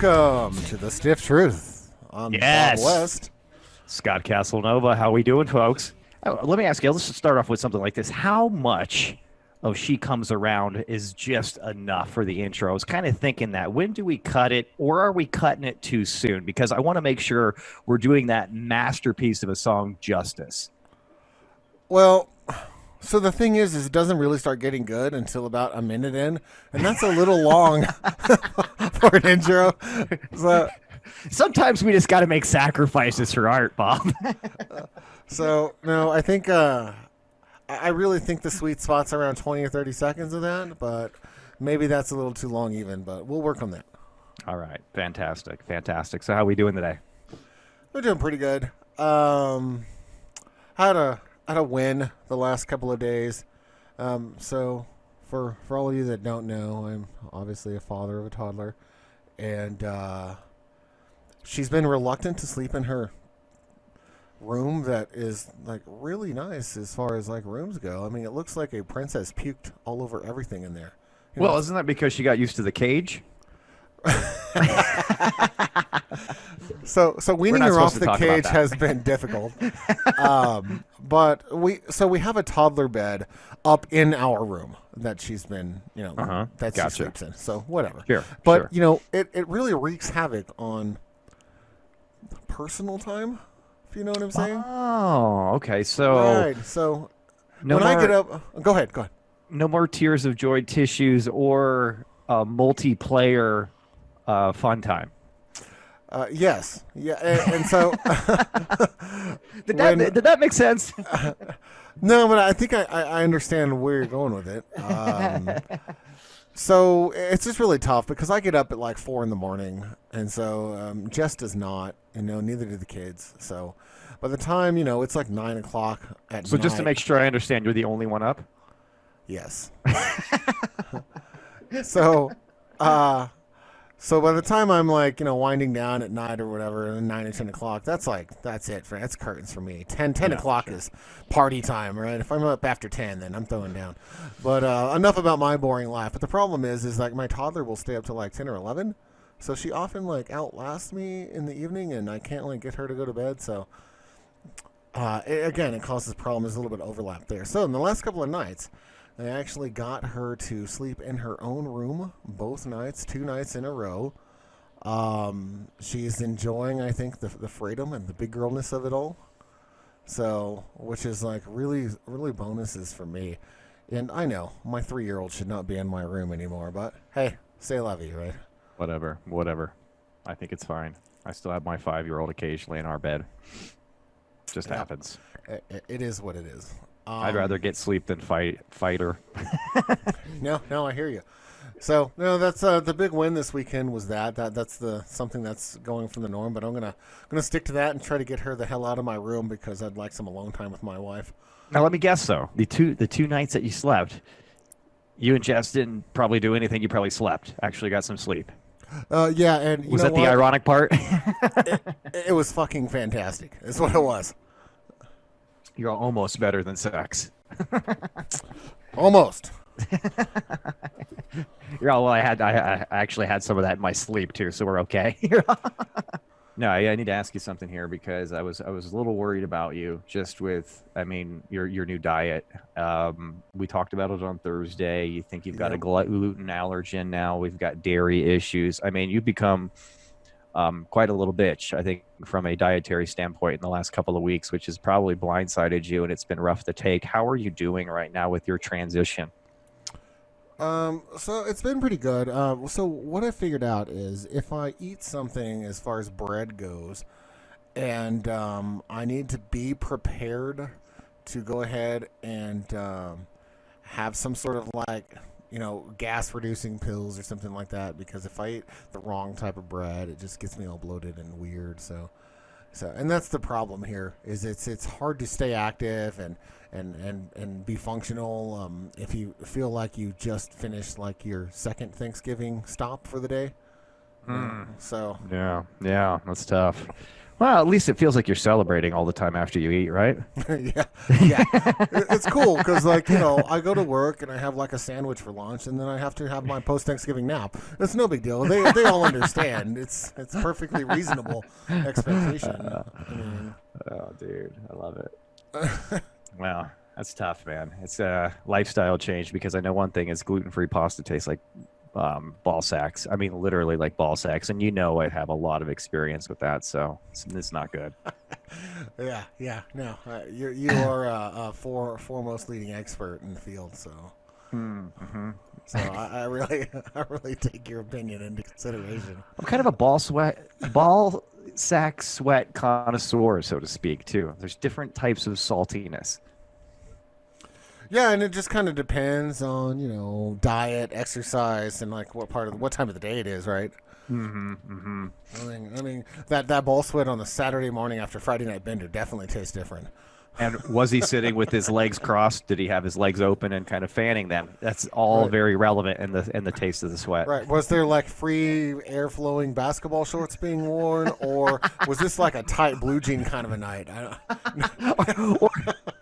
Welcome to the Stiff Truth. I'm Bob West. Scott Castelnova. How we doing, folks? Let me ask you, let's just start off with something like this. How much of She Comes Around is just enough for the intro? I was kind of thinking that. When do we cut it, or are we cutting it too soon? Because I want to make sure we're doing that masterpiece of a song justice. Well, so the thing is it doesn't really start getting good until about a minute in, and that's a little long for an intro. So sometimes we just got to make sacrifices for art, Bob. No, I think I really think the sweet spot's around 20 or 30 seconds of that, but maybe that's a little too long even, but we'll work on that. All right. Fantastic. So how are we doing today? We're doing pretty good. Had a win the last couple of days. So for all of you that don't know, I'm obviously a father of a toddler, and she's been reluctant to sleep in her room that is like really nice as far as like rooms go. I mean, it looks like a princess puked all over everything in there. Well, isn't that because she got used to the cage? So weaning her off the cage has been difficult. But we have a toddler bed up in our room that she's been, that she sleeps in. So whatever. Sure. But it really wreaks havoc on personal time, if you know what I'm saying. Oh, okay. So right. So when I get up, go ahead. No more Tears of Joy tissues or multiplayer fun time. Yes. Yeah. And so did that make sense? No, but I think I understand where you're going with it. So it's just really tough because I get up at like 4 a.m, and so Jess does not, neither do the kids. So by the time it's like 9 o'clock at night. So just to make sure I understand, you're the only one up? Yes. So by the time I'm like, winding down at night or whatever, 9 or 10 o'clock, that's it. That's curtains for me. 10 o'clock is party time, right? If I'm up after 10, then I'm throwing down. But enough about my boring life. But the problem is like my toddler will stay up till like 10 or 11. So she often like outlasts me in the evening, and I can't like get her to go to bed. So it causes problems. There's a little bit of overlap there. So in the last couple of nights, I actually got her to sleep in her own room both nights, 2 nights in a row. She's enjoying, I think, the freedom and the big girlness of it all. So, which is like really, really bonuses for me. And I know my 3-year-old should not be in my room anymore, but hey, say love you, right? Whatever. I think it's fine. I still have my 5-year-old occasionally in our bed. Just happens. It is what it is. I'd rather get sleep than fight her. No, I hear you. So no, that's the big win this weekend was that's something that's going from the norm. But I'm gonna stick to that and try to get her the hell out of my room because I'd like some alone time with my wife. Now let me guess though, the two nights that you slept, you and Jess didn't probably do anything. You probably slept. Actually got some sleep. Yeah, and was that the ironic part? it was fucking fantastic. Is what it was. You're almost better than sex. Almost. Well, I actually had some of that in my sleep too, so we're okay. No, I need to ask you something here because I was a little worried about you just with, your new diet. We talked about it on Thursday. You think you've got a gluten allergen now. We've got dairy issues. You've become quite a little bitch, I think, from a dietary standpoint in the last couple of weeks, which has probably blindsided you, and it's been rough to take. How are you doing right now with your transition? So it's been pretty good. So what I figured out is if I eat something as far as bread goes, and I need to be prepared to go ahead and have some sort of like gas reducing pills or something like that, because if I eat the wrong type of bread, it just gets me all bloated and weird. So and that's the problem here is it's hard to stay active and be functional if you feel like you just finished like your second Thanksgiving stop for the day. So yeah, that's tough. Well, at least it feels like you're celebrating all the time after you eat, right? Yeah, yeah. It's cool because, like, you know, I go to work and I have like a sandwich for lunch, and then I have to have my post Thanksgiving nap. It's no big deal. They all understand. It's perfectly reasonable expectation. I mean, Oh, dude, I love it. Wow, that's tough, man. It's a lifestyle change because I know one thing is gluten-free pasta tastes like ball sacks. I mean, literally like ball sacks, and you know I have a lot of experience with that, so it's not good. yeah. No, you are a foremost leading expert in the field, so. Mm-hmm. So I really I really take your opinion into consideration. I'm kind of a ball sack sweat connoisseur, so to speak, too. There's different types of saltiness. Yeah, and it just kind of depends on, you know, diet, exercise, and like what time of the day it is, right? Mm-hmm. Mm-hmm. I mean that ball sweat on the Saturday morning after Friday night bender definitely tastes different. And was he sitting with his legs crossed? Did he have his legs open and kind of fanning them? That's all Right. very relevant in the taste of the sweat. Right. Was there like free air flowing basketball shorts being worn, or was this like a tight blue jean kind of a night? Or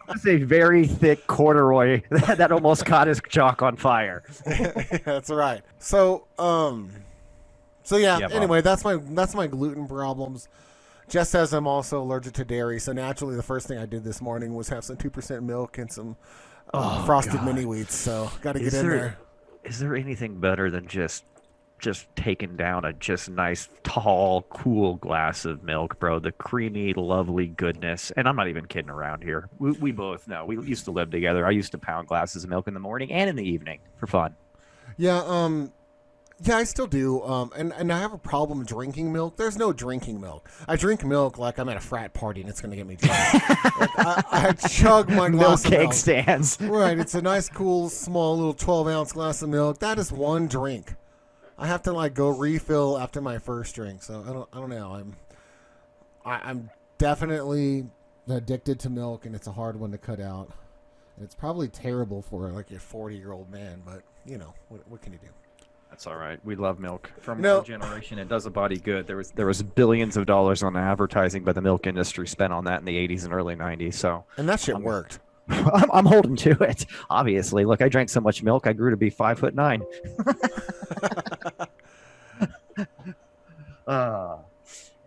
it's a very thick corduroy that almost caught his chalk on fire. That's right. So yeah. Yeah, Bob. Anyway, that's my gluten problems. Just as I'm also allergic to dairy, so naturally the first thing I did this morning was have some 2% milk and some frosted God. mini wheats. So got to get in there. Is there anything better than just taking down a just nice tall cool glass of milk, bro? The creamy lovely goodness. And I'm not even kidding around here. We both know. We used to live together. I used to pound glasses of milk in the morning and in the evening for fun. Yeah. Yeah, I still do. And I have a problem drinking milk. There's no drinking milk. I drink milk like I'm at a frat party and it's going to get me drunk. Like, I chug my glass of Milk milk. cake stands. Right. It's a nice, cool, small little 12-ounce glass of milk. That is one drink. I have to like go refill after my first drink. So I don't know. I'm definitely addicted to milk, and it's a hard one to cut out. And it's probably terrible for like a 40-year-old man, but you know what can you do? That's all right. We love milk. From No. our generation, it does a body good. There was billions of dollars on advertising by the milk industry spent on that in the 80s and early 90s. So And that shit worked. I'm holding to it. Obviously, look, I drank so much milk, I grew to be 5'9".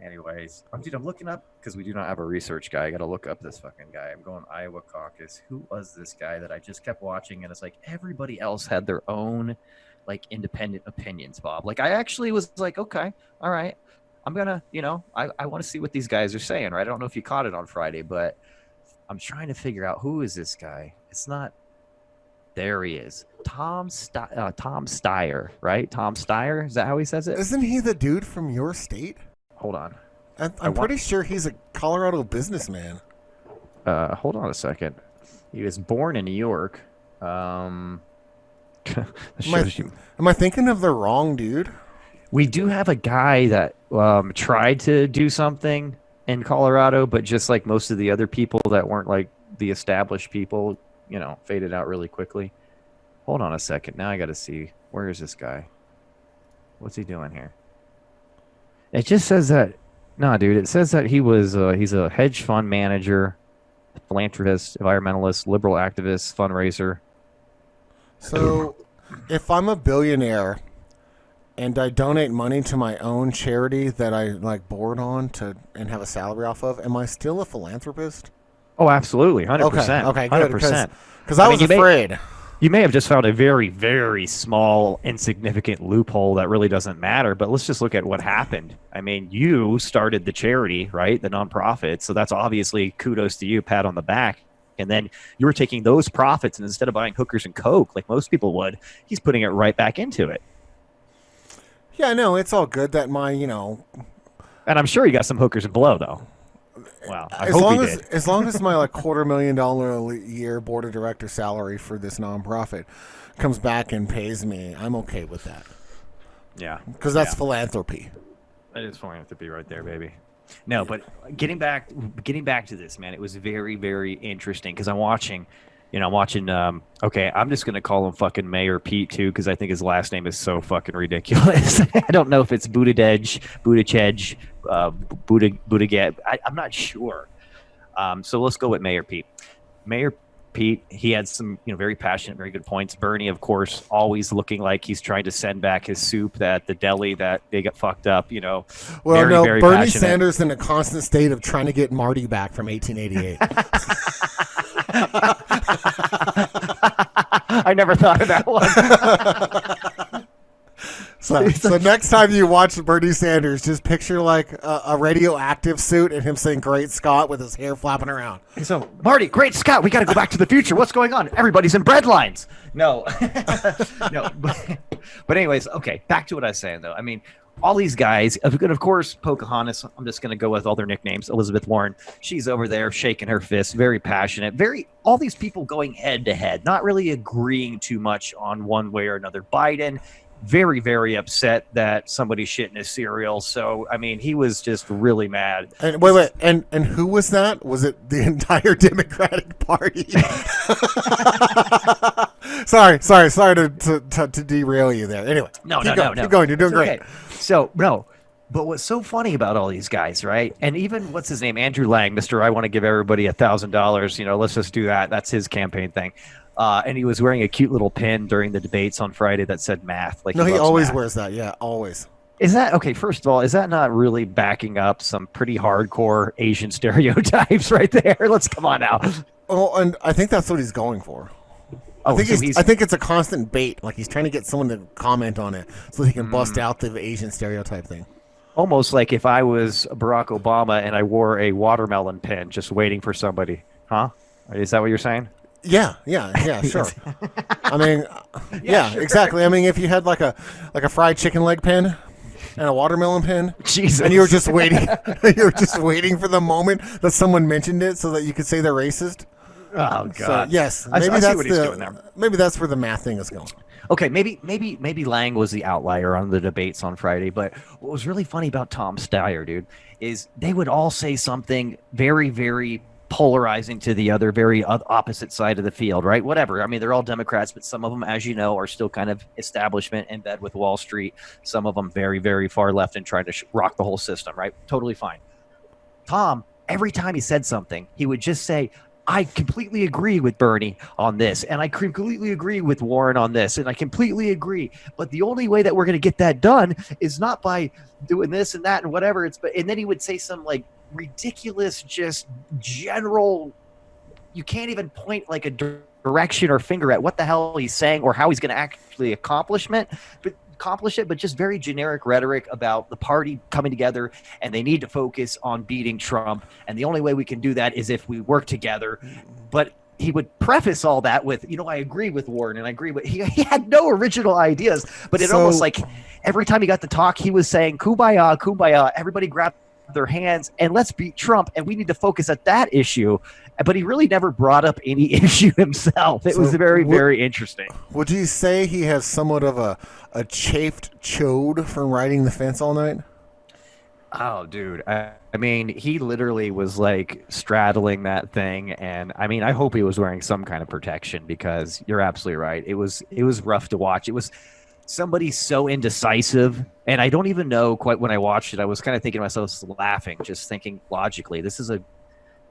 Anyways, dude, I'm looking up because we do not have a research guy. I got to look up this fucking guy. I'm going Iowa caucus. Who was this guy that I just kept watching? And it's like everybody else had their own like independent opinions, Bob. Like I actually was like, okay, all right, I'm gonna, I want to see what these guys are saying, right? I don't know if you caught it on Friday, but I'm trying to figure out who is this guy. It's not. There he is, Tom Steyer, right? Tom Steyer, is that how he says it? Isn't he the dude from your state? Hold on. I'm pretty sure he's a Colorado businessman. Hold on a second. He was born in New York. Am I thinking of the wrong dude? We do have a guy that tried to do something in Colorado, but just like most of the other people that weren't like the established people, faded out really quickly. Hold on a second. Now I got to see. Where is this guy? What's he doing here? It just says that. No, dude. It says that he's a hedge fund manager, philanthropist, environmentalist, liberal activist, fundraiser. So, if I'm a billionaire and I donate money to my own charity that I like board on and have a salary off of, am I still a philanthropist? Oh, absolutely, 100%. Okay, good. 100%. Because I was afraid. You may have just found a very, very small, insignificant loophole that really doesn't matter. But let's just look at what happened. I mean, you started the charity, right? The nonprofit. So that's obviously kudos to you, pat on the back. And then you were taking those profits, and instead of buying hookers and Coke like most people would, he's putting it right back into it. Yeah, no, it's all good that my, And I'm sure you got some hookers and blow, though. Wow. As long as my like $250,000 a year board of director salary for this nonprofit comes back and pays me, I'm okay with that. Yeah. Because that's philanthropy. That is philanthropy right there, baby. No, but getting back to this, man, it was very, very interesting because I'm watching, okay, I'm just going to call him fucking Mayor Pete too because I think his last name is so fucking ridiculous. I don't know if it's Buttigieg, Buttigieg. I'm not sure. So let's go with Mayor Pete. Mayor Pete, he had some, very passionate, very good points. Bernie, of course, always looking like he's trying to send back his soup at the deli that they got fucked up, Well, very, no, very Bernie passionate. Sanders in a constant state of trying to get Marty back from 1888. I never thought of that one. So next time you watch Bernie Sanders, just picture like a radioactive suit and him saying "Great Scott" with his hair flapping around. So, Marty, great Scott, we got to go back to the future. What's going on? Everybody's in bread lines. No, no. But anyways, okay. Back to what I was saying, though. I mean, all these guys, of course, Pocahontas. I'm just going to go with all their nicknames. Elizabeth Warren. She's over there shaking her fist, very passionate. All these people going head to head, not really agreeing too much on one way or another. Biden. Very, very upset that somebody shit in his cereal. So, I mean, he was just really mad. And wait, and who was that? Was it the entire Democratic Party? sorry to derail you there. Anyway, no. Keep going. You're doing great. Okay. So, no. But what's so funny about all these guys, right? And even, what's his name? Andrew Lang, Mr. I want to give everybody $1,000. Let's just do that. That's his campaign thing. And he was wearing a cute little pin during the debates on Friday that said math. No, he always math. wears that. Yeah, always. Is that okay? First of all, is that not really backing up some pretty hardcore Asian stereotypes right there? Let's come on now. Oh, and I think that's what he's going for. Oh, I think it's a constant bait. Like he's trying to get someone to comment on it so he can bust out the Asian stereotype thing. Almost like if I was Barack Obama and I wore a watermelon pin, just waiting for somebody. Huh? Is that what you're saying? Yeah, sure. I mean, sure. Exactly. I mean, if you had like a fried chicken leg pin and a watermelon pin, Jesus, and you were just waiting, for the moment that someone mentioned it so that you could say they're racist. Oh God. So, yes, I see what he's doing there. Maybe that's where the math thing is going. Okay, maybe Lang was the outlier on the debates on Friday, but what was really funny about Tom Steyer, dude, is they would all say something very, very polarizing to the other, very opposite side of the field, right? Whatever. I mean, they're all Democrats, but some of them, as you know, are still kind of establishment in bed with Wall Street. Some of them very, very far left and trying to rock the whole system, right? Totally fine. Tom, every time he said something, he would just say, I completely agree with Bernie on this, and I completely agree with Warren on this, and I completely agree. But the only way that we're going to get that done is not by doing this and that and whatever. And then he would say some like ridiculous, just general. You can't even point like a direction or finger at what the hell he's saying or how he's going to actually accomplish it, but just very generic rhetoric about the party coming together and they need to focus on beating Trump. And the only way we can do that is if we work together. But he would preface all that with, I agree with Warren and I agree with, he had no original ideas, but almost like every time he got to talk, he was saying, kumbaya, kumbaya, everybody grab their hands and let's beat Trump. And we need to focus at that issue. But he really never brought up any issue himself. It was very, very interesting. Would you say he has somewhat of a chafed chode from riding the fence all night? Oh, dude. I mean, he literally was like straddling that thing. And I mean, I hope he was wearing some kind of protection because you're absolutely right. It was rough to watch. It was somebody so indecisive. And I don't even know quite when I watched it. I was kind of thinking to myself, laughing, just thinking logically, this is a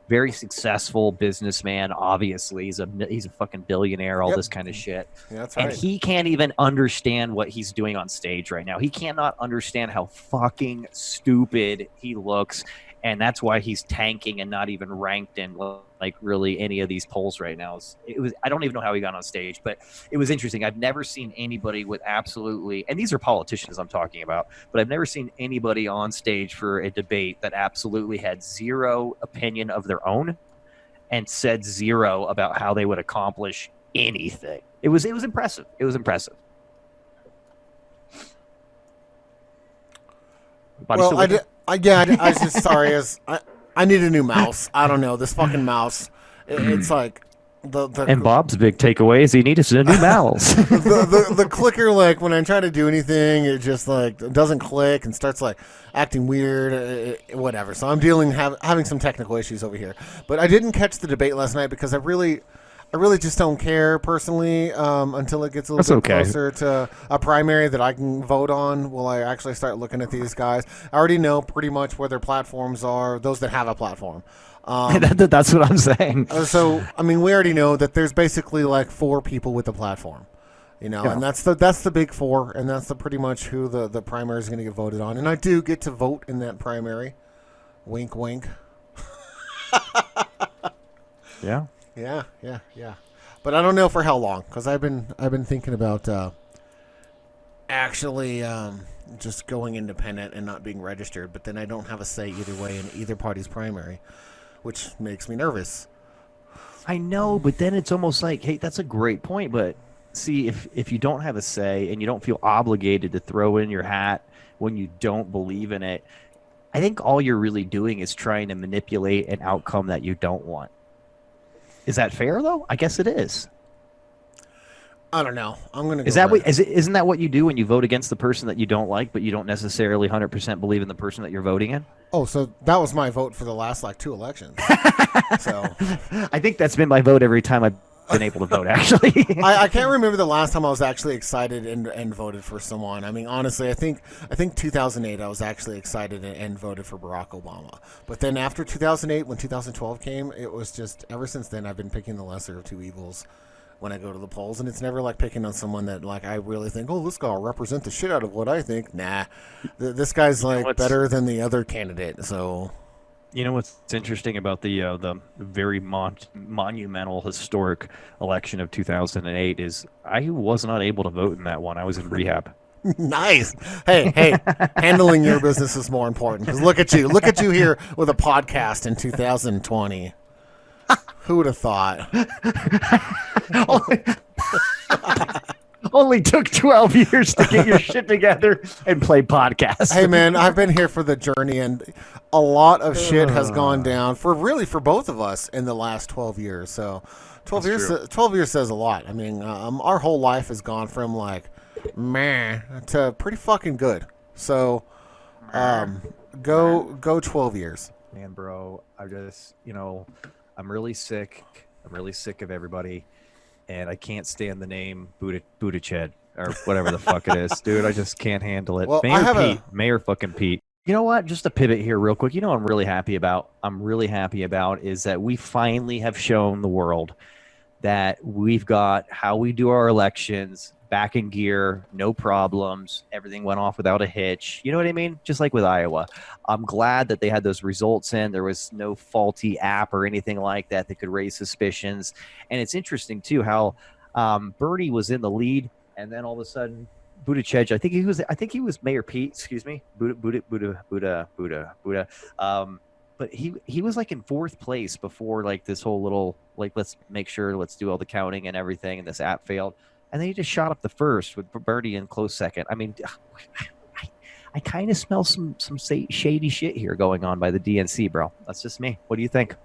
very successful businessman. Obviously, he's a fucking billionaire. All this kind of shit. Yeah, that's right. And he can't even understand what he's doing on stage right now. He cannot understand how fucking stupid he looks, and that's why he's tanking and not even ranked in like really any of these polls right now. I don't even know how he got on stage, but it was interesting. I've never seen anybody with absolutely, and these are politicians I'm talking about, but I've never seen anybody on stage for a debate that absolutely had zero opinion of their own and said zero about how they would accomplish anything. It was impressive. It was impressive. Well, I was just sorry. I need a new mouse. I don't know. This fucking mouse. It's like and Bob's big takeaway is he needs a new mouse. the clicker, like when I try to do anything, it just like doesn't click and starts like acting weird. Whatever. So I'm having some technical issues over here. But I didn't catch the debate last night because I really just don't care personally until it gets a That's little bit okay. closer to a primary that I can vote on. Will I actually start looking at these guys? I already know pretty much where their platforms are. Those that have a platform. That's what I'm saying. So I mean, we already know that there's basically like 4 people with the platform. Yeah. And that's the big 4, and that's pretty much who the primary is going to get voted on. And I do get to vote in that primary. Wink, wink. Yeah. Yeah. But I don't know for how long, because I've been thinking about actually just going independent and not being registered. But then I don't have a say either way in either party's primary, which makes me nervous. I know, but then it's almost like, hey, that's a great point. But see, if you don't have a say and you don't feel obligated to throw in your hat when you don't believe in it, I think all you're really doing is trying to manipulate an outcome that you don't want. Is that fair though? I guess it is. I don't know. I'm gonna. Is that what isn't that what you do when you vote against the person that you don't like, but you don't necessarily 100% believe in the person that you're voting in? Oh, so that was my vote for the last 2 elections. So I think that's been my vote every time I've been able to vote. Actually, I can't remember the last time I was actually excited and voted for someone. I mean, honestly, I think 2008 I was actually excited and voted for Barack Obama. But then after 2008, when 2012 came, it was just ever since then I've been picking the lesser of 2 evils when I go to the polls, and it's never like picking on someone that like I really think, oh, this guy will represent the shit out of what I think. Nah, this guy's like better than the other candidate. So. You know what's interesting about the very monumental, historic election of 2008 is I was not able to vote in that one. I was in rehab. Nice. Hey, handling your business is more important. Because look at you here with a podcast in 2020. Who would have thought? Only took 12 years to get your shit together and play podcasts. Hey, man, I've been here for the journey, and a lot of shit has gone down for both of us in the last 12 years. So 12 years says a lot. I mean, our whole life has gone from like meh to pretty fucking good. So go 12 years. Man, bro, I just, I'm really sick. I'm really sick of everybody. And I can't stand the name Buttigieg or whatever the fuck it is. Dude, I just can't handle it. Well, Mayor fucking Pete. You know what? Just to pivot here real quick. You know what I'm really happy about is that we finally have shown the world that we've got how we do our elections back in gear, no problems. Everything went off without a hitch. You know what I mean? Just like with Iowa. I'm glad that they had those results in. There was no faulty app or anything like that that could raise suspicions. And it's interesting, too, how Bernie was in the lead, and then all of a sudden, Buttigieg, I think he was Mayor Pete, excuse me. Buddha. But he was like in 4th place before like this whole little, like, let's do all the counting and everything, and this app failed. And then he just shot up the first with Bernie in close second. I mean, I kind of smell some shady shit here going on by the DNC, bro. That's just me. What do you think?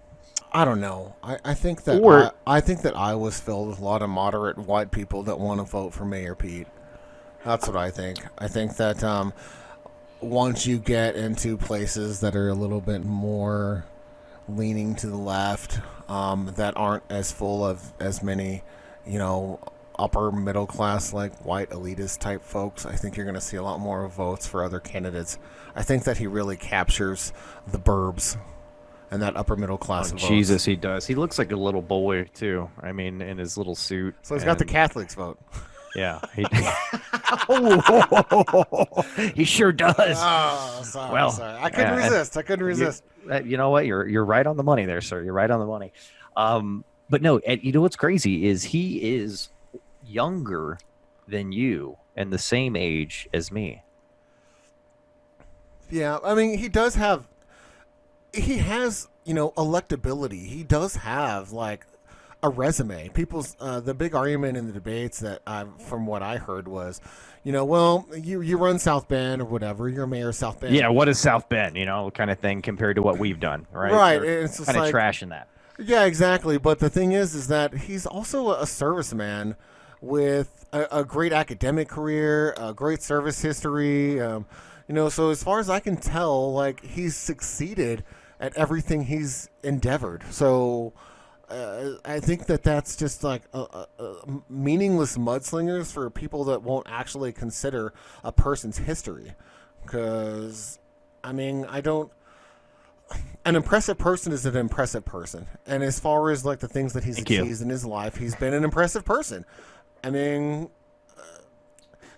I don't know. I think that I think that Iowa's filled with a lot of moderate white people that want to vote for Mayor Pete. That's what I think. I think that once you get into places that are a little bit more leaning to the left, that aren't as full of as many, upper middle class, like white elitist type folks, I think you're going to see a lot more votes for other candidates. I think that he really captures the burbs and that upper middle class votes. Jesus, he does. He looks like a little boy too. I mean, in his little suit. So he's got the Catholics vote. Yeah, he sure does. Oh, sorry. I couldn't resist. You know what? You're right on the money there, sir. You're right on the money. But no, you know what's crazy is he is younger than you and the same age as me. Yeah, I mean, he has electability. He does have like a resume. People's the big argument in the debates that from what I heard was, well, you run South Bend or whatever. You're mayor of South Bend. Yeah, what is South Bend? kind of thing compared to what we've done, right? Right. They're it's just kind of like, trashing that. Yeah, exactly. But the thing is that he's also a serviceman with a great academic career, a great service history. So as far as I can tell, like he's succeeded at everything he's endeavored. So I think that's just like meaningless mudslingers for people that won't actually consider a person's history. Because, I mean, I don't. An impressive person is an impressive person. And as far as like the things that he's achieved in his life, he's been an impressive person. I mean,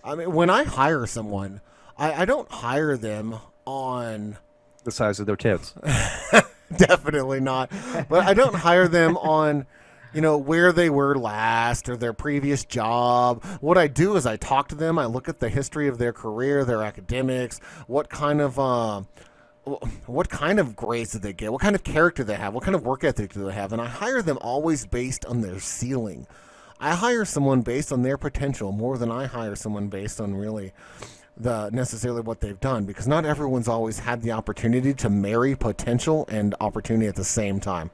when I hire someone, I don't hire them on The size of their tits. definitely not. But I don't hire them on, where they were last or their previous job. What I do is I talk to them. I look at the history of their career, their academics, what kind of grades did they get, what kind of character they have, what kind of work ethic do they have, and I hire them always based on their ceiling. I hire someone based on their potential more than I hire someone based on really necessarily what they've done, because not everyone's always had the opportunity to marry potential and opportunity at the same time.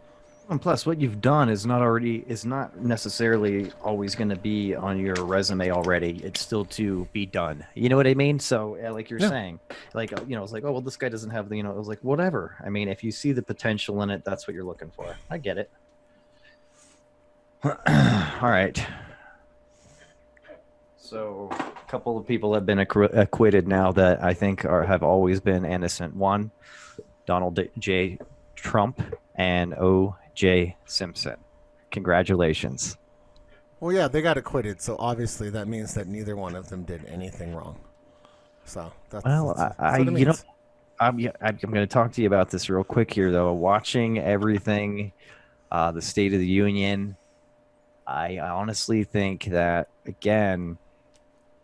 And plus, what you've done is not necessarily always going to be on your resume already. It's still to be done. You know what I mean? So, like you're saying, like it's like, oh well, this guy doesn't have the, it was like whatever. I mean, if you see the potential in it, that's what you're looking for. I get it. All right. So, a couple of people have been acquitted now that I think have always been innocent. One, Donald J. Trump and O.J. Simpson. Congratulations. Well, yeah, they got acquitted, so obviously that means that neither one of them did anything wrong. So that's what it means. I'm going to talk to you about this real quick here, though. Watching everything, the State of the Union, I honestly think that again,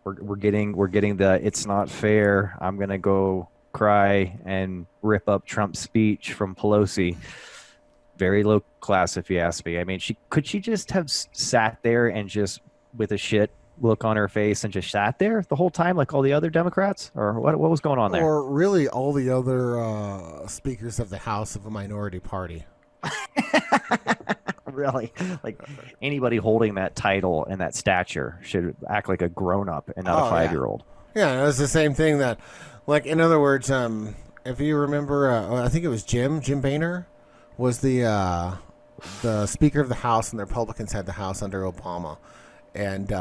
we're getting the it's not fair. I'm going to go cry and rip up Trump's speech from Pelosi. Very low class, if you ask me. I mean, could she just have sat there and just with a shit look on her face and just sat there the whole time like all the other Democrats? Or what was going on there? Or really all the other speakers of the House of a minority party. Really? Like anybody holding that title and that stature should act like a grown-up and not a 5-year-old. Yeah, it was the same thing that, like, in other words, if you remember, I think it was Jim Boehner was the Speaker of the House, and the Republicans had the House under Obama. And,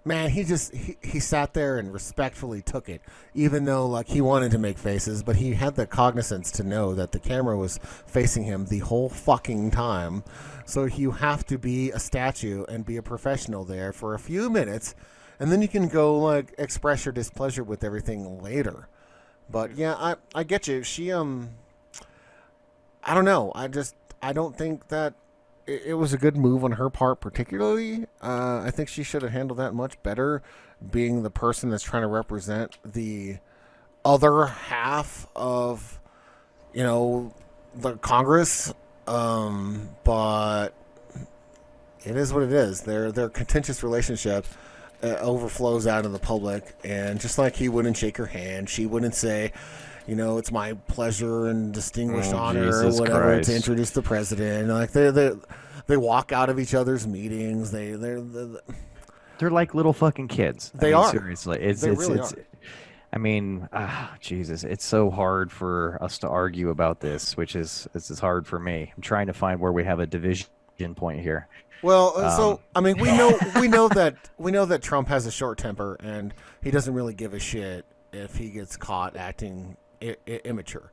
man, he sat there and respectfully took it, even though, like, he wanted to make faces, but he had the cognizance to know that the camera was facing him the whole fucking time. So you have to be a statue and be a professional there for a few minutes, and then you can go, like, express your displeasure with everything later. But, yeah, I get you. She, I don't know. I don't think that it was a good move on her part particularly. I think she should have handled that much better, being the person that's trying to represent the other half of, the Congress. But it is what it is. Their contentious relationship overflows out in the public, and just like he wouldn't shake her hand, she wouldn't say, it's my pleasure and distinguished honor Jesus or whatever Christ. to introduce the president. Like they walk out of each other's meetings. They're like little fucking kids. They are. Seriously. They really are. I mean, Jesus, it's so hard for us to argue about this, which is hard for me. I'm trying to find where we have a division point here. Well, so I mean, we know that Trump has a short temper, and he doesn't really give a shit if he gets caught acting immature.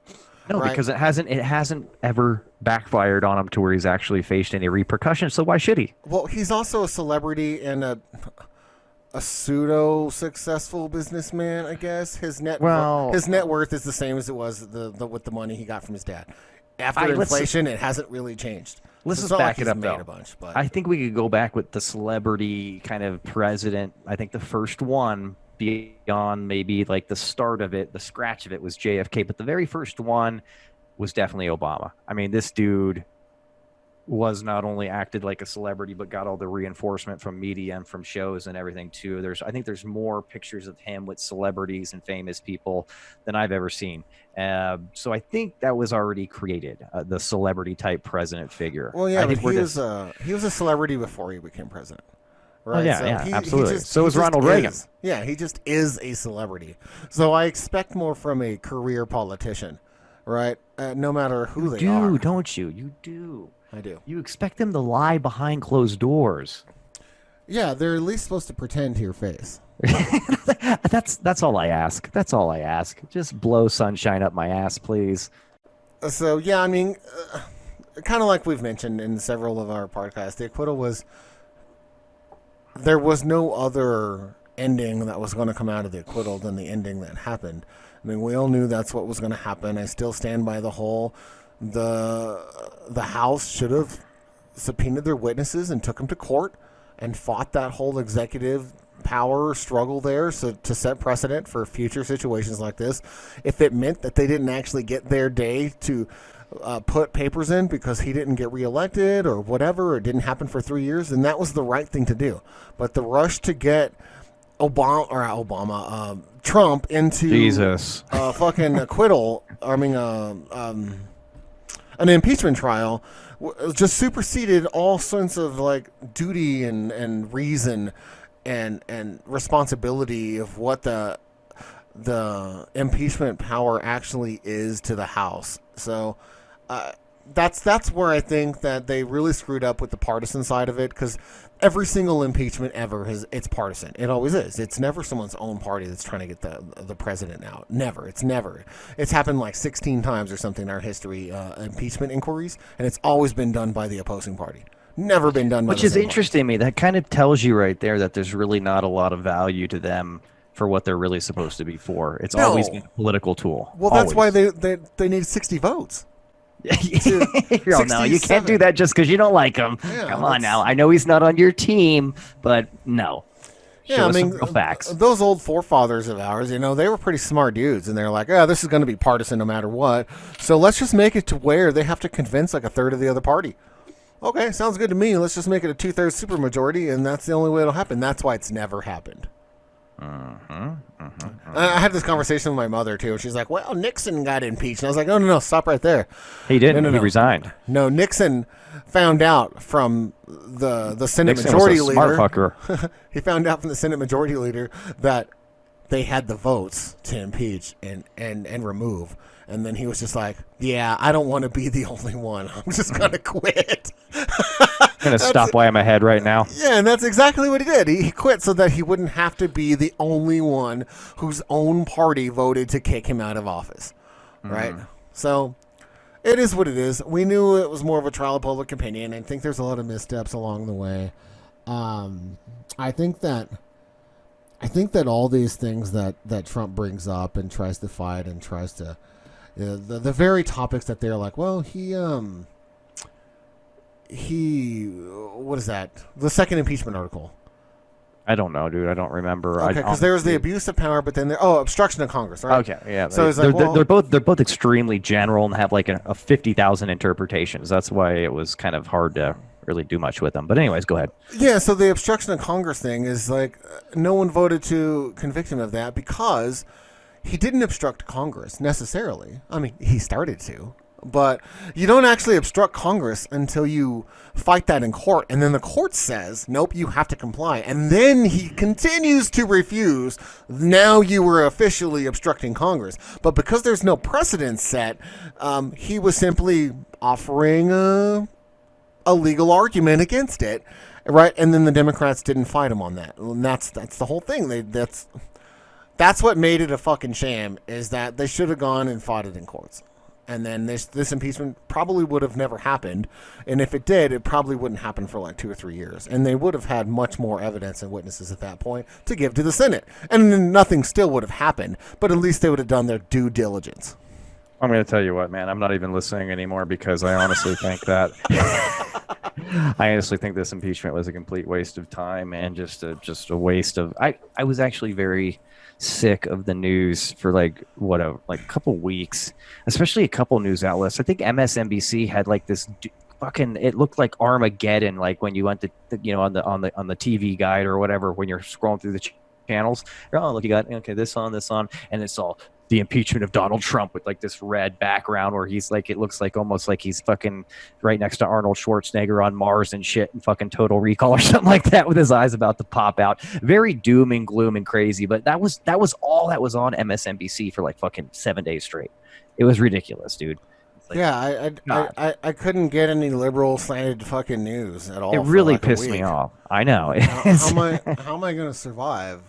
No, right? because it hasn't ever backfired on him to where he's actually faced any repercussions. So why should he? Well, he's also a celebrity and a pseudo successful businessman, I guess. His net worth is the same as it was with the money he got from his dad. After inflation, it hasn't really changed. Let's just back it up, though. I think we could go back with the celebrity kind of president. I think the first one beyond maybe like the start of it, the scratch of it was JFK, but the very first one was definitely Obama. I mean, this dude was not only acted like a celebrity, but got all the reinforcement from media and from shows and everything too. I think there's more pictures of him with celebrities and famous people than I've ever seen. So I think that was already created, the celebrity type president figure. Well, yeah, but he was a celebrity before he became president. Right? Oh, yeah, absolutely. So was Ronald Reagan. Yeah, he just is a celebrity. So I expect more from a career politician, right? No matter who they are. Don't you? You do. I do. You expect them to lie behind closed doors. Yeah, they're at least supposed to pretend to your face. That's all I ask. That's all I ask. Just blow sunshine up my ass, please. So yeah, I mean, kind of like we've mentioned in several of our podcasts, the acquittal was, there was no other ending that was going to come out of the acquittal than the ending that happened. I mean, we all knew that's what was going to happen. I still stand by the whole, the House should have subpoenaed their witnesses and took them to court and fought that whole executive power struggle there, so to set precedent for future situations like this. If it meant that they didn't actually get their day to put papers in because he didn't get reelected or whatever, or it didn't happen for 3 years, then that was the right thing to do. But the rush to get Trump into Jesus fucking acquittal, an impeachment trial, just superseded all sorts of like duty and reason and responsibility of what the impeachment power actually is to the House. So that's where I think that they really screwed up with the partisan side of it, because every single impeachment ever it's partisan. It always is. It's never someone's own party that's trying to get the president out. Never. It's happened like 16 times or something in our history, impeachment inquiries, and it's always been done by the opposing party. Never been done by Which the is same interesting to me. That kind of tells you right there that there's really not a lot of value to them for what they're really supposed to be for. It's always been a political tool. Well, that's why they need 60 votes. No, you can't do that just because you don't like him. Yeah, Come on now. I know he's not on your team, but no. Yeah, I mean, some real facts. Those old forefathers of ours, they were pretty smart dudes, and they're like, oh, this is going to be partisan no matter what. So let's just make it to where they have to convince like a third of the other party. Okay, sounds good to me. Let's just make it a 2/3 supermajority, and that's the only way it'll happen. That's why it's never happened. I had this conversation with my mother too. She's like, "Well, Nixon got impeached." And I was like, "No, stop right there." He didn't. No. He resigned. No, Nixon found out from the Senate Nixon Majority was a Leader. smart fucker. He found out from the Senate Majority Leader that they had the votes to impeach and remove. And then he was just like, "Yeah, I don't want to be the only one. I'm just gonna quit." I'm going to stop while I'm ahead right now. Yeah, and that's exactly what he did. He quit so that he wouldn't have to be the only one whose own party voted to kick him out of office, right? So it is what it is. We knew it was more of a trial of public opinion. I think there's a lot of missteps along the way. I think that all these things that Trump brings up and tries to fight and tries to, the very topics that they're like, well, he what is that? The second impeachment article. I don't know, dude. I don't remember. Okay, because there was the abuse of power, but then obstruction of Congress, right? Okay, yeah. So it's like, they're both extremely general and have like a 50,000 interpretations. That's why it was kind of hard to really do much with them. But anyways, go ahead. Yeah, so the obstruction of Congress thing is like no one voted to convict him of that because he didn't obstruct Congress necessarily. I mean, he started to. But you don't actually obstruct Congress until you fight that in court. And then the court says, nope, you have to comply. And then he continues to refuse. Now you were officially obstructing Congress. But because there's no precedent set, he was simply offering a legal argument against it. Right? And then the Democrats didn't fight him on that. And that's the whole thing. That's what made it a fucking sham, is that they should have gone and fought it in courts. And then this impeachment probably would have never happened. And if it did, it probably wouldn't happen for like 2 or 3 years. And they would have had much more evidence and witnesses at that point to give to the Senate. And then nothing still would have happened. But at least they would have done their due diligence. I'm going to tell you what, man. I'm not even listening anymore because I honestly think that... I honestly think this impeachment was a complete waste of time and just a waste of... I was actually very... sick of the news for like a couple weeks, especially a couple news outlets. I think MSNBC had like this fucking, it looked like Armageddon, like when you went to on the TV guide or whatever, when you're scrolling through the channels. Oh, look, you got this on, and it's all the impeachment of Donald Trump with like this red background where he's like, it looks like almost like he's fucking right next to Arnold Schwarzenegger on Mars and shit and fucking Total Recall or something like that with his eyes about to pop out. Very doom and gloom and crazy. But that was all that was on MSNBC for like fucking 7 days straight. It was ridiculous, dude. It's like, Yeah, God, I couldn't get any liberal slanted fucking news at it all for really like a pissed me week. off. I know. How am I going to survive?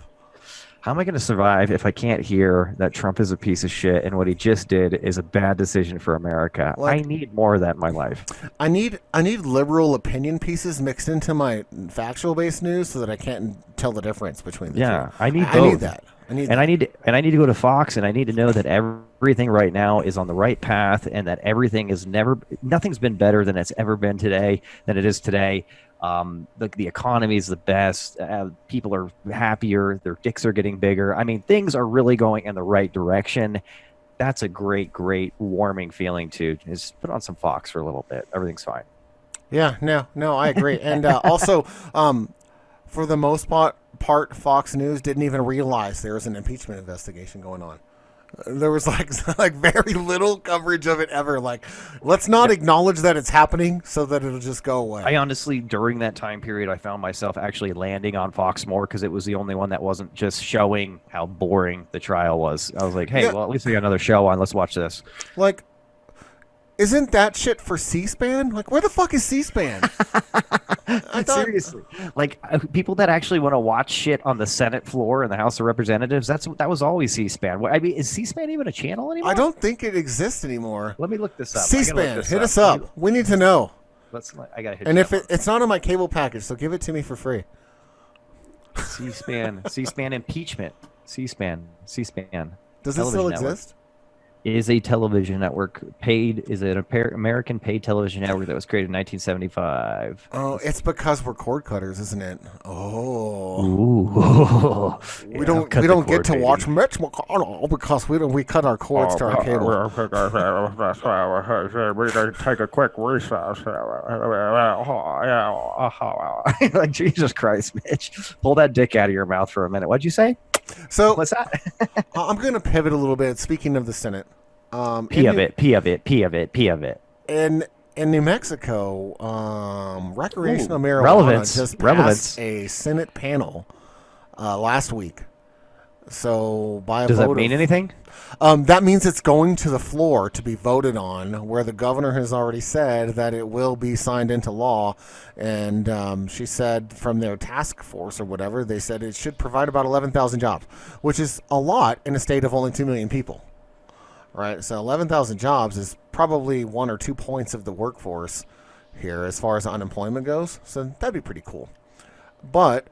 How am I going to survive if I can't hear that Trump is a piece of shit and what he just did is a bad decision for America? I Like need more of that in my life. I need liberal opinion pieces mixed into my factual based news so that I can't tell the difference between the two. Yeah, I need I need both. that. I need And that. I need to go to Fox and I need to know that everything right now is on the right path and that everything is nothing's been better than it's ever been today than it is today. The economy is the best. People are happier. Their dicks are getting bigger. I mean, things are really going in the right direction. That's a great, great warming feeling too. Just put on some Fox for a little bit. Everything's fine. Yeah, no, I agree. And also, for the most part, Fox News didn't even realize there was an impeachment investigation going on. There was like very little coverage of it ever. Like, let's not acknowledge that it's happening so that it'll just go away. I honestly, during that time period, I found myself actually landing on Fox more because it was the only one that wasn't just showing how boring the trial was. I was like, hey, Yeah. well, at least we got another show on. Let's watch this. Like, isn't that shit for C-SPAN? Like, where the fuck is C-SPAN? I thought, Seriously, like people that actually want to watch shit on the Senate floor and the House of Representatives, that was always C-SPAN. I mean, is C-SPAN even a channel anymore? I don't think it exists anymore. Let me look this up. I gotta look C-SPAN, this hit us up. We need to know. I gotta hit And you if up. it's not on my cable package, so give it to me for free. C-SPAN impeachment, C-SPAN. Does it still Television network. exist? Is an American paid television network that was created in 1975. Oh, it's because we're cord cutters, isn't it? Oh, Ooh. we don't get to watch Mitch McConnell because we cut our cords to our cable. We take a quick recess. Like, Jesus Christ, Mitch. Pull that dick out of your mouth for a minute. What'd you say? So What's that? I'm going to pivot a little bit. Speaking of the Senate, P of it. in New Mexico, recreational marijuana relevance. just passed Relevance. a Senate panel last week. So by a Does that vote mean of, anything? that means it's going to the floor to be voted on, where the governor has already said that it will be signed into law. And she said from their task force or whatever, they said it should provide about 11,000 jobs, which is a lot in a state of only 2 million people. Right? So 11,000 jobs is probably 1 or 2 points of the workforce here as far as unemployment goes. So that'd be pretty cool. But,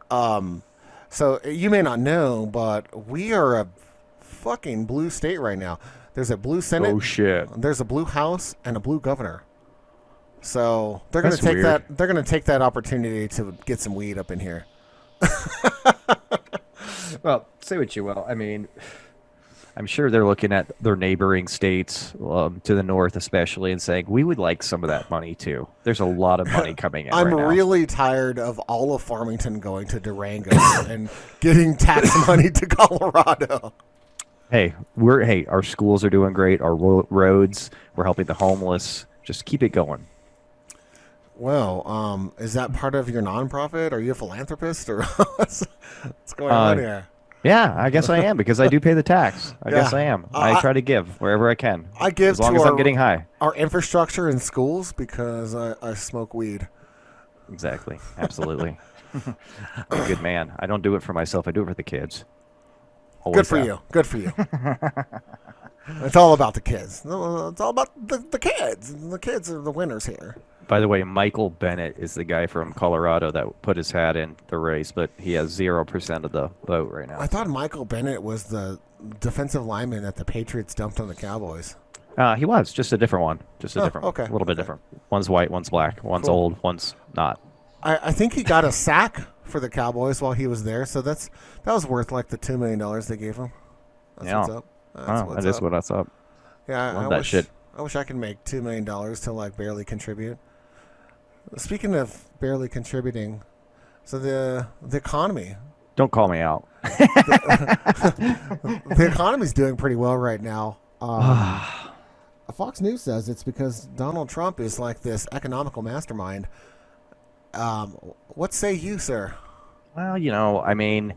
so you may not know, but we are a fucking blue state right now. There's a blue Senate. Oh shit. There's a blue House and a blue governor. So they're going to That's take weird. that. They're going to take that opportunity to get some weed up in here. Well, say what you will. I mean, I'm sure they're looking at their neighboring states to the north, especially, and saying we would like some of that money too. There's a lot of money coming in. I'm right now. really tired of all of Farmington going to Durango and getting tax money to Colorado. Hey, our schools are doing great. Our roads, we're helping the homeless. Just keep it going. Well, is that part of your nonprofit? Are you a philanthropist, or what's going on here? Yeah, I guess I am because I do pay the tax. I guess I am. I try to give wherever I can. I give as long to as I'm getting high. our infrastructure in schools because I smoke weed. Exactly. Absolutely. I'm a good man. I don't do it for myself. I do it for the kids. Always Good for have. you. Good for you. It's all about the kids. It's all about the kids. The kids are the winners here. By the way, Michael Bennett is the guy from Colorado that put his hat in the race, but he has 0% of the vote right now. I thought Michael Bennett was the defensive lineman that the Patriots dumped on the Cowboys. He was just a different one. Just a different okay. A little bit different. One's white, one's black. One's Cool. old, one's not. I think he got a sack for the Cowboys while he was there, so that was worth like the $2 million they gave him. That's Yeah. what's up. That is what's up. Yeah, Love that shit. I wish I could make $2 million to like barely contribute. Speaking of barely contributing, so the economy. Don't call me out. The economy's doing pretty well right now. Fox News says it's because Donald Trump is like this economical mastermind. What say you, sir? Well, I mean,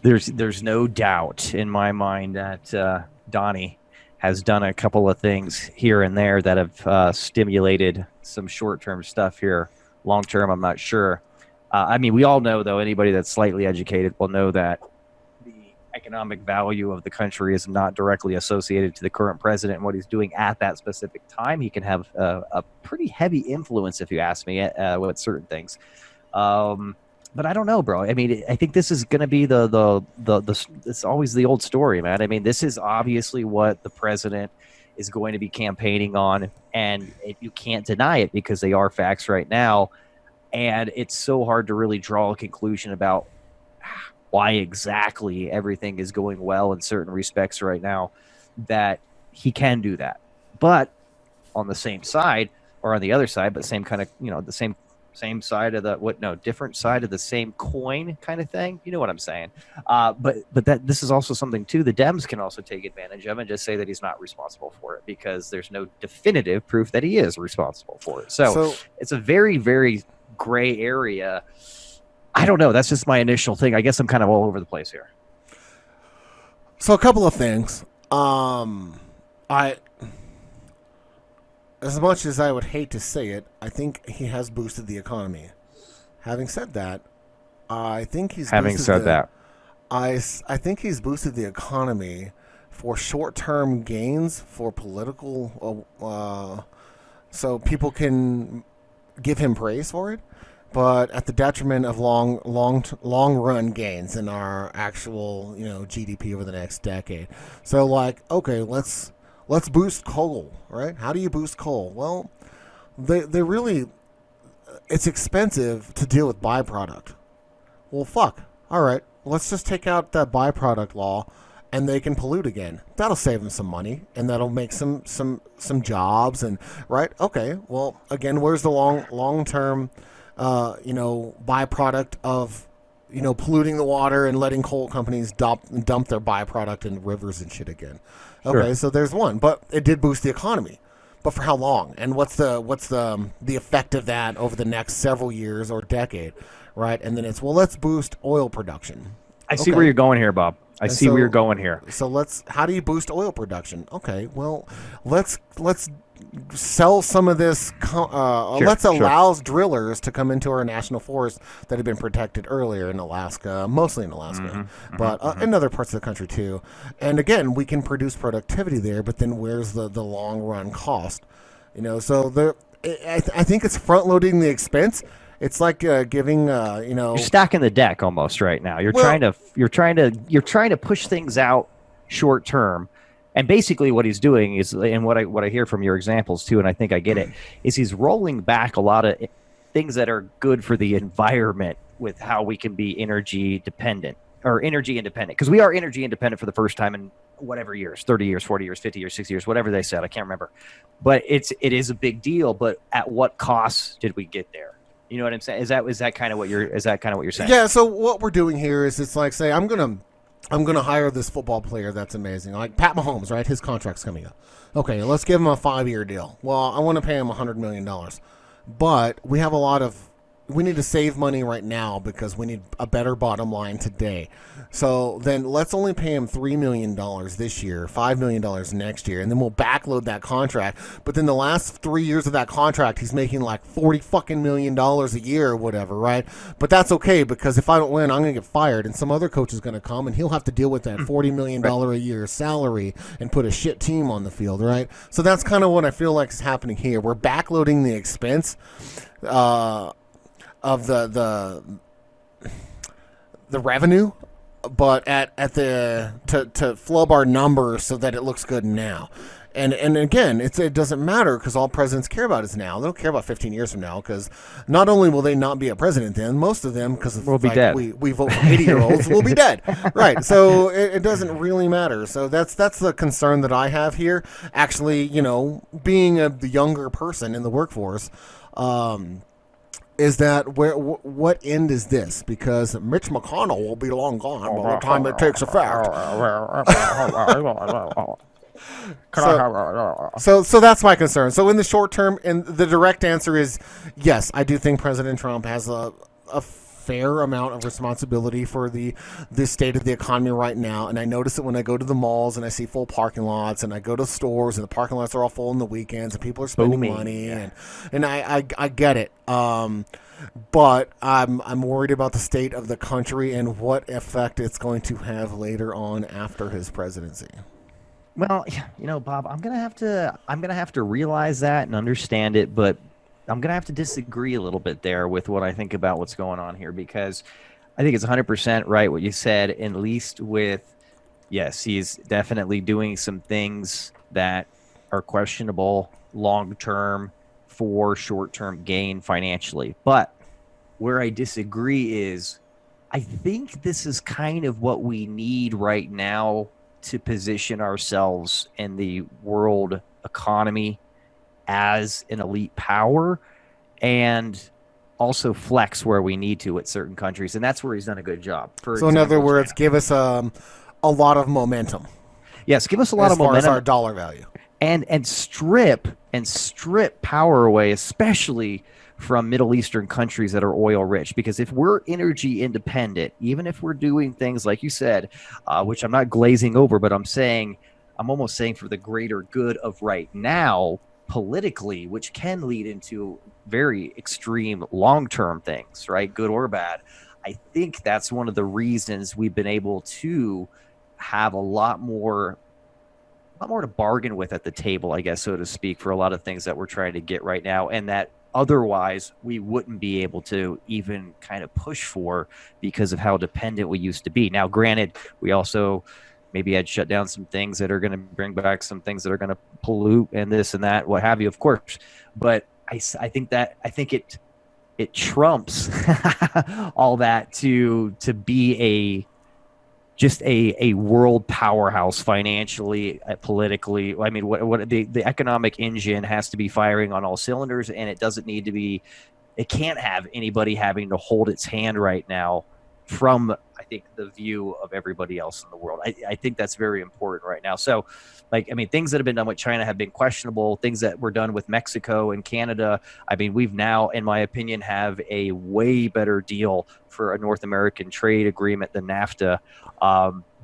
there's no doubt in my mind that Donnie has done a couple of things here and there that have stimulated some short-term stuff here. Long-term, I'm not sure. I mean, we all know, though, anybody that's slightly educated will know that the economic value of the country is not directly associated to the current president and what he's doing at that specific time. He can have a pretty heavy influence, if you ask me, with certain things. But I don't know, bro. I mean, I think this is going to be it's always the old story, man. I mean, this is obviously what the president is going to be campaigning on, and you can't deny it because they are facts right now. And it's so hard to really draw a conclusion about why exactly everything is going well in certain respects right now that he can do that. But on the same side, or on the other side, but same kind of, the same side of different side of the same coin kind of thing. You know what I'm saying? But that this is also something too, the Dems can also take advantage of and just say that he's not responsible for it because there's no definitive proof that he is responsible for it. So it's a very, very gray area. I don't know. That's just my initial thing. I guess I'm kind of all over the place here. So a couple of things. As much as I would hate to say it, I think he has boosted the economy. Having said that, I think he's I think he's boosted the economy for short-term gains for political, so people can give him praise for it, but at the detriment of long run gains in our actual GDP over the next decade. So okay, let's boost coal, right? How do you boost coal? Well, they really, it's expensive to deal with byproduct. Well, fuck. All right, let's just take out that byproduct law, and they can pollute again. That'll save them some money, and that'll make some jobs. And right, okay. Well, again, where's the long term, byproduct of polluting the water and letting coal companies dump their byproduct in rivers and shit again? Okay, sure. So there's one, but it did boost the economy. But for how long? And what's the effect of that over the next several years or decade, right? And then let's boost oil production. I see where you're going here, Bob. I see where you're going here. So how do you boost oil production? Okay, well, let's sell some of this. Let's allow drillers to come into our national forest that have been protected earlier in Alaska, mostly in Alaska, but in other parts of the country too. And again, we can produce productivity there, but then where's the long run cost? So I think it's front loading the expense. It's like giving, You're stacking the deck almost right now. You're trying to push things out short term, and basically what he's doing is, and what I hear from your examples too, and I think I get it, is he's rolling back a lot of things that are good for the environment with how we can be energy dependent or energy independent, because we are energy independent for the first time in whatever years, 30 years, 40 years, 50 years, 60 years, whatever they said, I can't remember, but it is a big deal. But at what cost did we get there? You know what I'm saying? Is that kind of what you're saying? Yeah. So what we're doing here is it's like, say, I'm gonna hire this football player that's amazing, like Pat Mahomes, right? His contract's coming up. Okay, let's give him a 5-year deal. Well, I want to pay him $100 million, but we need to save money right now because we need a better bottom line today. So then let's only pay him $3 million this year, $5 million next year, and then we'll backload that contract. But then the last 3 years of that contract, he's making like $40 million a year or whatever, right? But that's okay because if I don't win, I'm going to get fired, and some other coach is going to come, and he'll have to deal with that $40 million a year salary and put a shit team on the field, right? So that's kind of what I feel like is happening here. We're backloading the expense of the revenue, but to flub our numbers so that it looks good now. And again, it doesn't matter because all presidents care about is now. They don't care about 15 years from now because not only will they not be a president then, most of them, because we'll be dead. We vote for 80-year-olds, will be dead. Right. So it doesn't really matter. So that's the concern that I have here. Actually, being the younger person in the workforce, is that what end is this? Because Mitch McConnell will be long gone by the time it takes effect. So that's my concern. So in the short term, and the direct answer is yes, I do think President Trump has a fair amount of responsibility for the state of the economy right now, and I notice it when I go to the malls and I see full parking lots, and I go to stores and the parking lots are all full on the weekends, and people are spending Booming, money, yeah. and I get it. But I'm worried about the state of the country and what effect it's going to have later on after his presidency. Well, Bob, I'm gonna have to realize that and understand it, but I'm gonna have to disagree a little bit there with what I think about what's going on here, because I think it's 100% right what you said. At least with, yes, he's definitely doing some things that are questionable long term for short term gain financially. But where I disagree is, I think this is kind of what we need right now to position ourselves in the world economy as an elite power, and also flex where we need to at certain countries. And that's where he's done a good job. For So in example, other words, China. give us a lot of momentum Yes, give us a lot as of far as momentum, our dollar value. and strip power away, especially from Middle Eastern countries that are oil rich. Because if we're energy independent, even if we're doing things like you said, which I'm not glazing over, but I'm almost saying for the greater good of right now politically, which can lead into very extreme long term things, right? Good or bad. I think that's one of the reasons we've been able to have a lot more to bargain with at the table, I guess, so to speak, for a lot of things that we're trying to get right now, and that otherwise we wouldn't be able to even kind of push for, because of how dependent we used to be. Now, granted, we also maybe had shut down some things that are going to bring back some things that are going to pollute and this and that, what have you, of course. But I think it trumps all that to be just a world powerhouse financially, politically. I mean, what the economic engine has to be firing on all cylinders, and it doesn't need to be. It can't have anybody having to hold its hand right now from, I think, the view of everybody else in the world. I think that's very important right now. So, things that have been done with China have been questionable. Things that were done with Mexico and Canada, I mean, we've now, in my opinion, have a way better deal for a North American trade agreement than NAFTA.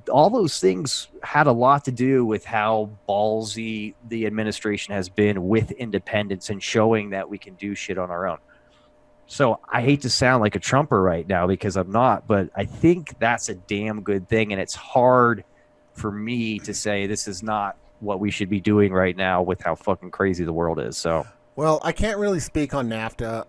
All those things had a lot to do with how ballsy the administration has been with independence and showing that we can do shit on our own. So I hate to sound like a Trumper right now, because I'm not, but I think that's a damn good thing. And it's hard for me to say this is not what we should be doing right now with how fucking crazy the world is. So, Well, I can't really speak on NAFTA.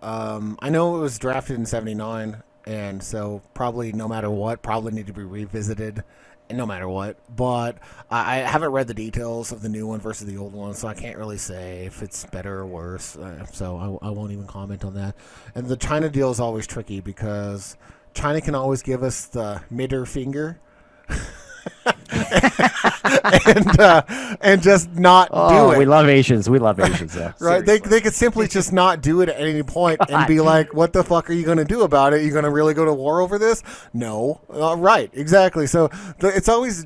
I know it was drafted in '79, and so probably no matter what, probably need to be revisited, no matter what. But I haven't read the details of the new one versus the old one, so I can't really say if it's better or worse. So I won't even comment on that. And the China deal is always tricky because China can always give us the middle finger. and just not do it. We love Asians. We love Asians, though. Right? They could simply just not do it at any point and be like, what the fuck are you going to do about it? You going to really go to war over this? No. Right. Exactly. So it's always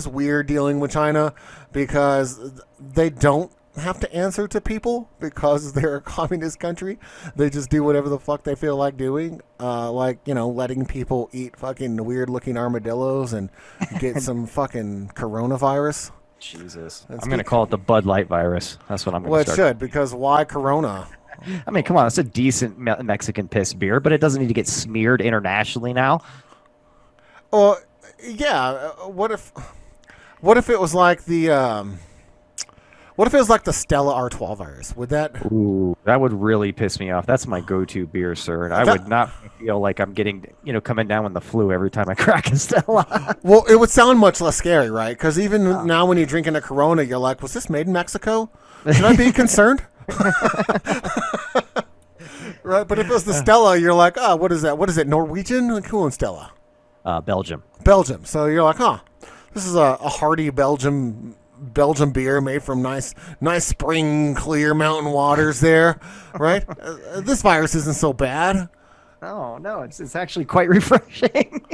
weird dealing with China because they don't have to answer to people because they're a communist country. They just do whatever the fuck they feel like doing. Letting people eat fucking weird looking armadillos and get some fucking coronavirus. Jesus. I'm going to call it the Bud Light virus. That's what I'm going Well, to it start. should, because why Corona? I mean, come on. It's a decent Mexican piss beer, but it doesn't need to get smeared internationally now. Well, yeah. What if it was like the what if it was like the Stella R12 virus? Would that? Ooh, that would really piss me off. That's my go-to beer, sir. And I would not feel like I'm getting, coming down with the flu every time I crack a Stella. Well, it would sound much less scary, right? Because even now when you're drinking a Corona, you're like, was this made in Mexico? Should I be concerned? Right, but if it was the Stella, you're like, oh, what is that? What is it, Norwegian? Like, who owns Stella? Belgium. Belgium. So you're like, this is a hearty Belgium beer made from nice spring clear mountain waters there, right? This virus isn't so bad. No, it's actually quite refreshing.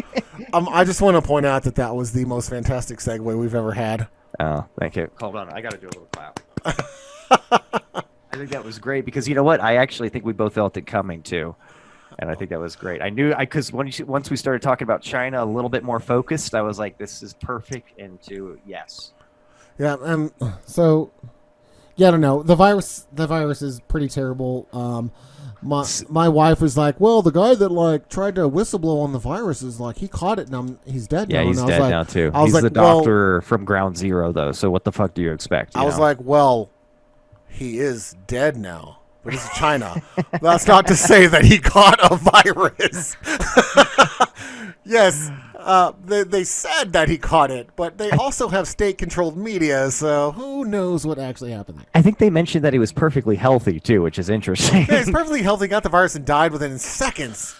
I just want to point out that was the most fantastic segue we've ever had. Oh, thank you. Hold on, I got to do a little clap. I think that was great because you know what? I actually think we both felt it coming too. And I think that was great. I knew because once we started talking about China a little bit more focused, I was like, this is perfect into yes. Yeah. So, yeah, I don't know. The virus is pretty terrible. My wife was like, well, the guy that like tried to whistleblow on the virus is like he caught it and he's dead now. Yeah, he's and I was dead like, now too. I was He's like, the doctor from Ground Zero, though. So what the fuck do you expect? I was like, well, he is dead now. But it's China. That's not to say that he caught a virus. Yes, they said that he caught it, but they also have state-controlled media, so who knows what actually happened there. I think they mentioned that he was perfectly healthy too, which is interesting. Yeah, he's perfectly healthy, got the virus, and died within seconds.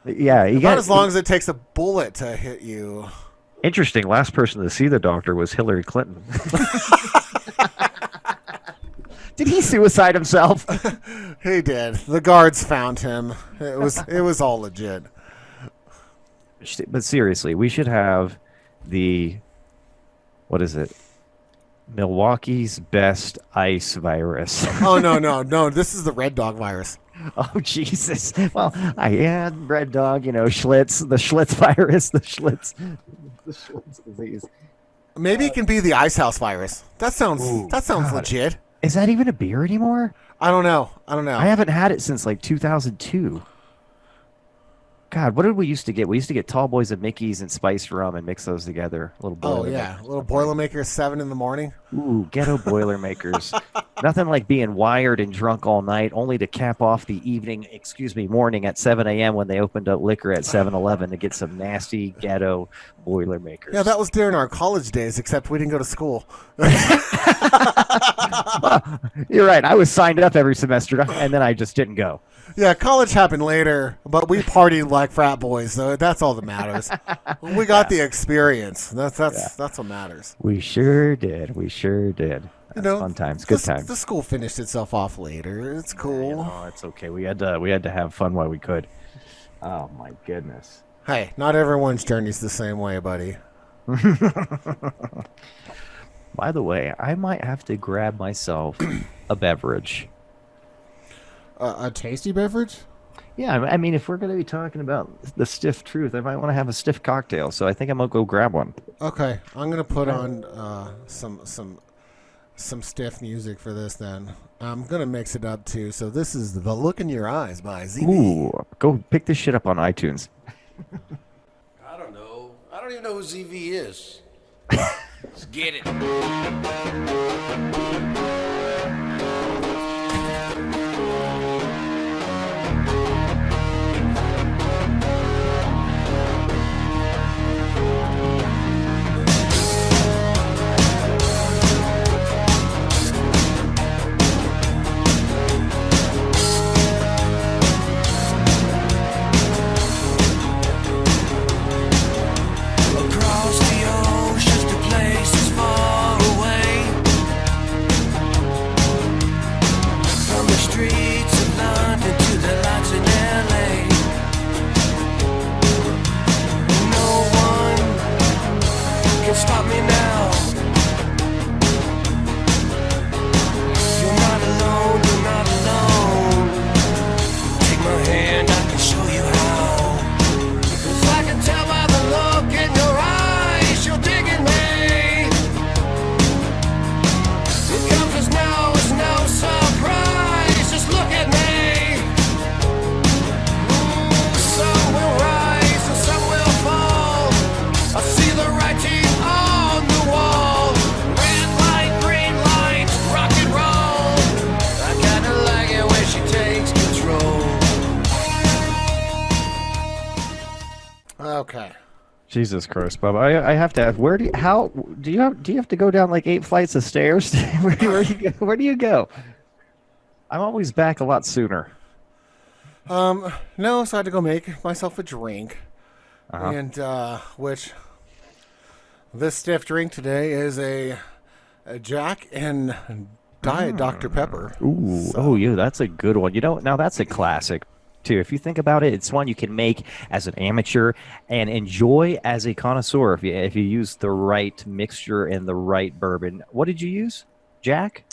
Yeah, About as long as it takes a bullet to hit you. Interesting. Last person to see the doctor was Hillary Clinton. Did he suicide himself? He did. The guards found him. It was all legit. But seriously, we should have what is it? Milwaukee's best ice virus. Oh, no. This is the red dog virus. Oh, Jesus. Well, I had red dog, the Schlitz virus, the Schlitz disease. Maybe it can be the ice house virus. That sounds legit. Is that even a beer anymore? I don't know. I haven't had it since like 2002. God, what did we used to get? We used to get Tall Boys and Mickeys and spiced rum and mix those together. Little Boilermaker. Little Boilermaker 7 in the morning. Ooh, ghetto Boilermakers. Nothing like being wired and drunk all night, only to cap off the morning at 7 a.m. when they opened up liquor at 7-Eleven to get some nasty ghetto Boilermakers. Yeah, that was during our college days, except we didn't go to school. You're right. I was signed up every semester, and then I just didn't go. Yeah, college happened later, but we partied like frat boys, so that's all that matters. We got the experience. That's what matters. We sure did. Fun times, good times. The school finished itself off later. It's cool. It's okay. We had to have fun while we could. Oh my goodness. Hey, not everyone's journey's the same way, buddy. By the way, I might have to grab myself a beverage. A tasty beverage? Yeah, I mean, if we're going to be talking about the stiff truth, I might want to have a stiff cocktail. So I think I'm going to go grab one. Okay, I'm going to put on some stiff music for this then. I'm going to mix it up too. So this is The Look in Your Eyes by ZB. Ooh, go pick this shit up on iTunes. I don't know. I don't even know who ZV is. Let's get it. Stop me now. You're not alone, you're not alone. Take my hand, I can show you how. 'Cause I can tell by the look in your eyes, you're digging me. It comes as now, it's no surprise. Just look at me. Some will rise and some will fall. I see the writing on the wall. Red light, green light, rock and roll. I kinda like it when she takes control. Okay. Jesus Christ, Bob! I have to ask, do you have to go down like 8 flights of stairs? Where do you go? I'm always back a lot sooner. No, so I had to go make myself a drink. Uh-huh. And which this stiff drink today is a Jack and Diet Dr. Pepper. Ooh, yeah, that's a good one. Now that's a classic too. If you think about it, it's one you can make as an amateur and enjoy as a connoisseur if you use the right mixture and the right bourbon. What did you use? Jack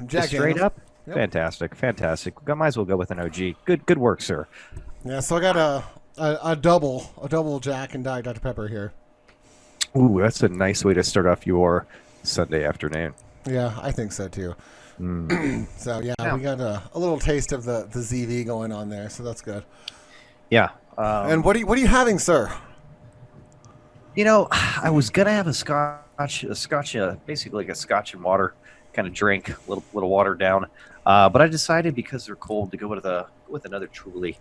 Jack straight Daniels. up? Yep. Fantastic. Might as well go with an OG. Good work, sir. Yeah, so I got a double Jack and Diet Dr Pepper here. Ooh, that's a nice way to start off your Sunday afternoon. Yeah, I think so too. So yeah, we got a little taste of the ZV going on there, so that's good. Yeah. And what are you having, sir? You know, I was gonna have a scotch, basically like a scotch and water kind of drink, a little watered down. But I decided because they're cold to go with another Truly.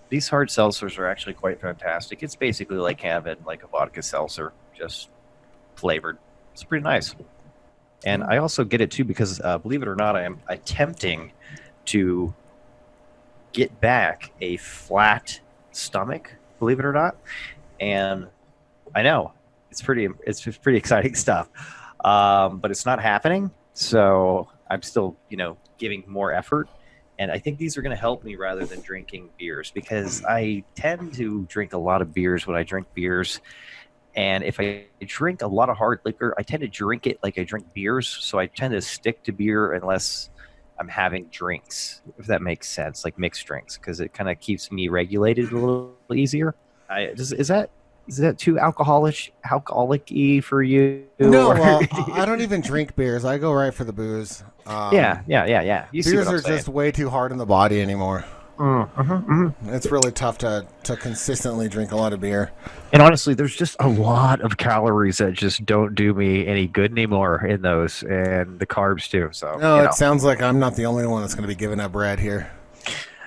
These hard seltzers are actually quite fantastic. It's basically like having like a vodka seltzer, just flavored. It's pretty nice. And I also get it too because, believe it or not, I am attempting to get back a flat stomach. Believe it or not, and I know it's pretty exciting stuff, but it's not happening. So I'm still, giving more effort. And I think these are going to help me rather than drinking beers because I tend to drink a lot of beers when I drink beers. And if I drink a lot of hard liquor, I tend to drink it like I drink beers. So I tend to stick to beer unless I'm having drinks, if that makes sense, like mixed drinks, because it kind of keeps me regulated a little easier. Is that too alcoholic-y for you? No, I don't even drink beers. I go right for the booze. Yeah. You see beers what I'm are saying. just way too hard on the body anymore. It's really tough to consistently drink a lot of beer. And honestly, there's just a lot of calories that just don't do me any good anymore in those, and the carbs too. So No, it sounds like I'm not the only one that's going to be giving up bread here.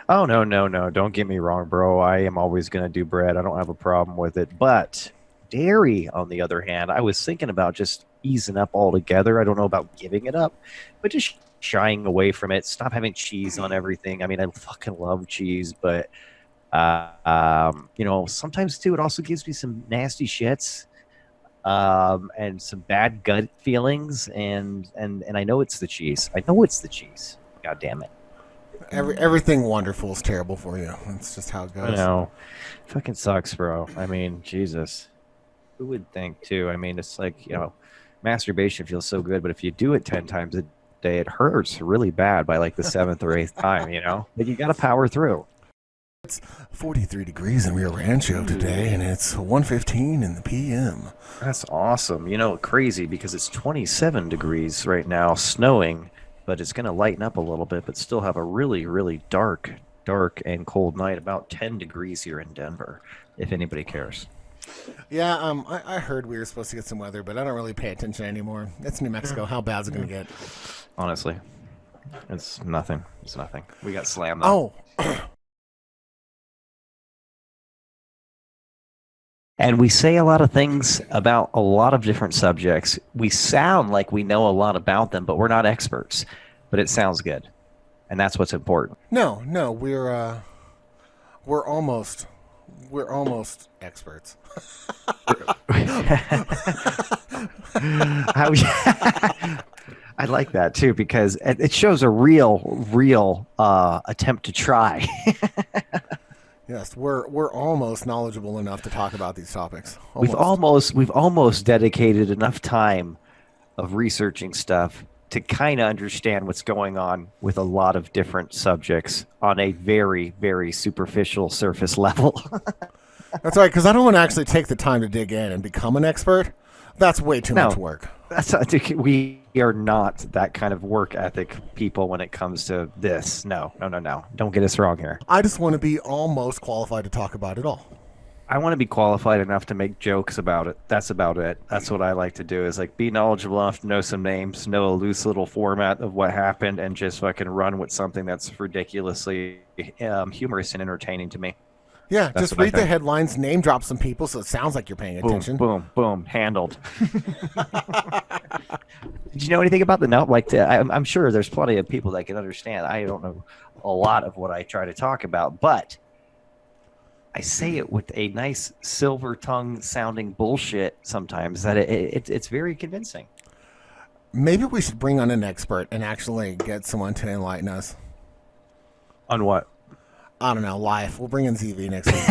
Oh, no. Don't get me wrong, bro. I am always going to do bread. I don't have a problem with it. But dairy, on the other hand, I was thinking about just easing up altogether. I don't know about giving it up, but just shying away from it. Stop having cheese on everything. I mean, I fucking love cheese, but, sometimes, too, it also gives me some nasty shits and some bad gut feelings. And I know it's the cheese. God damn it. Everything wonderful is terrible for you. That's just how it goes. I know. Fucking sucks, bro. I mean, Jesus. Who would think, too? I mean, it's like, masturbation feels so good, but if you do it 10 times a day, it hurts really bad by like the 7th or 8th time, But you got to power through. It's 43 degrees in Rio Rancho today, and it's 1:15 in the p.m. That's awesome. Crazy because it's 27 degrees right now, snowing. But it's going to lighten up a little bit, but still have a really, really dark and cold night, about 10 degrees here in Denver, if anybody cares. Yeah, I heard we were supposed to get some weather, but I don't really pay attention anymore. It's New Mexico. How bad is it going to get? Honestly, it's nothing. We got slammed, though. Oh. And we say a lot of things about a lot of different subjects. We sound like we know a lot about them, but we're not experts. But it sounds good, and that's what's important. No, we're almost experts. I like that too because it shows a real attempt to try. Yes, we're almost knowledgeable enough to talk about these topics. Almost. We've almost dedicated enough time of researching stuff to kind of understand what's going on with a lot of different subjects on a very, very superficial surface level. That's right, because I don't want to actually take the time to dig in and become an expert. That's way too much work. We are not that kind of work ethic people when it comes to this. No. Don't get us wrong here. I just want to be almost qualified to talk about it all. I want to be qualified enough to make jokes about it. That's about it. That's what I like to do is like be knowledgeable enough to know some names, know a loose little format of what happened, and just fucking run with something that's ridiculously humorous and entertaining to me. Yeah, just read the headlines, name drop some people so it sounds like you're paying attention. Boom, handled. Did you know anything about the note? Like, I'm sure there's plenty of people that can understand. I don't know a lot of what I try to talk about, but I say it with a nice silver tongue sounding bullshit sometimes that it's very convincing. Maybe we should bring on an expert and actually get someone to enlighten us. On what? I don't know, life. We'll bring in ZV next week.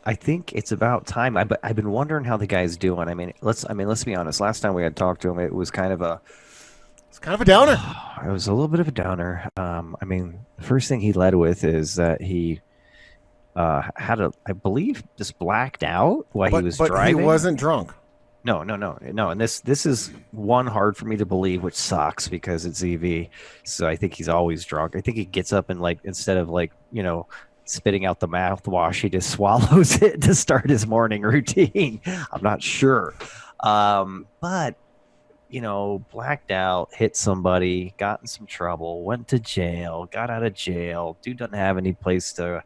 I think it's about time. I've been wondering how the guy's doing. Let's be honest. Last time we had talked to him, it was kind of a It's kind of a downer. It was a little bit of a downer. I mean, the first thing he led with is that he I believe, just blacked out while he was but driving. he wasn't drunk. No. And this is one hard for me to believe, which sucks because it's EV. So I think he's always drunk. I think he gets up and instead of spitting out the mouthwash, he just swallows it to start his morning routine. I'm not sure. But blacked out, hit somebody, got in some trouble, went to jail, got out of jail. Dude doesn't have any place to,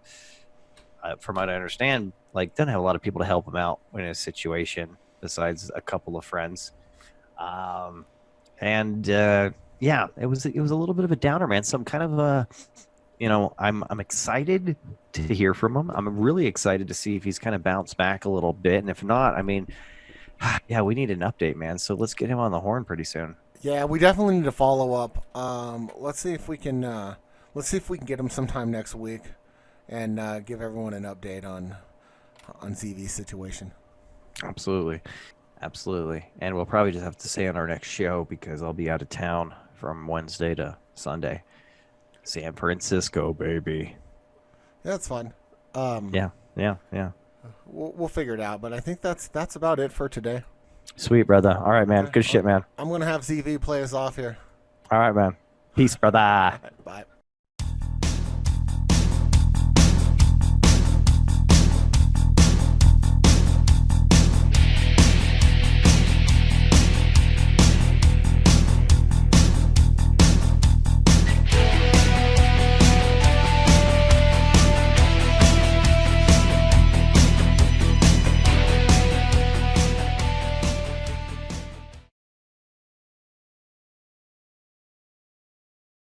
from what I understand, doesn't have a lot of people to help him out in his situation besides a couple of friends. Yeah, it was a little bit of a downer, man. Some kind of I'm excited to hear from him. I'm really excited to see if he's kind of bounced back a little bit, and if not, I mean, yeah, we need an update, man. So let's get him on the horn pretty soon. Yeah, we definitely need to follow up. Let's see if we can get him sometime next week, and give everyone an update on ZV's situation. Absolutely. And we'll probably just have to say on our next show, because I'll be out of town from Wednesday to Sunday. San Francisco, baby. Yeah, that's fine. Yeah. We'll figure it out, but I think that's about it for today. Sweet, brother. All right, man. Good shit, man. I'm gonna have ZV play us off here. All right, man. Peace, brother.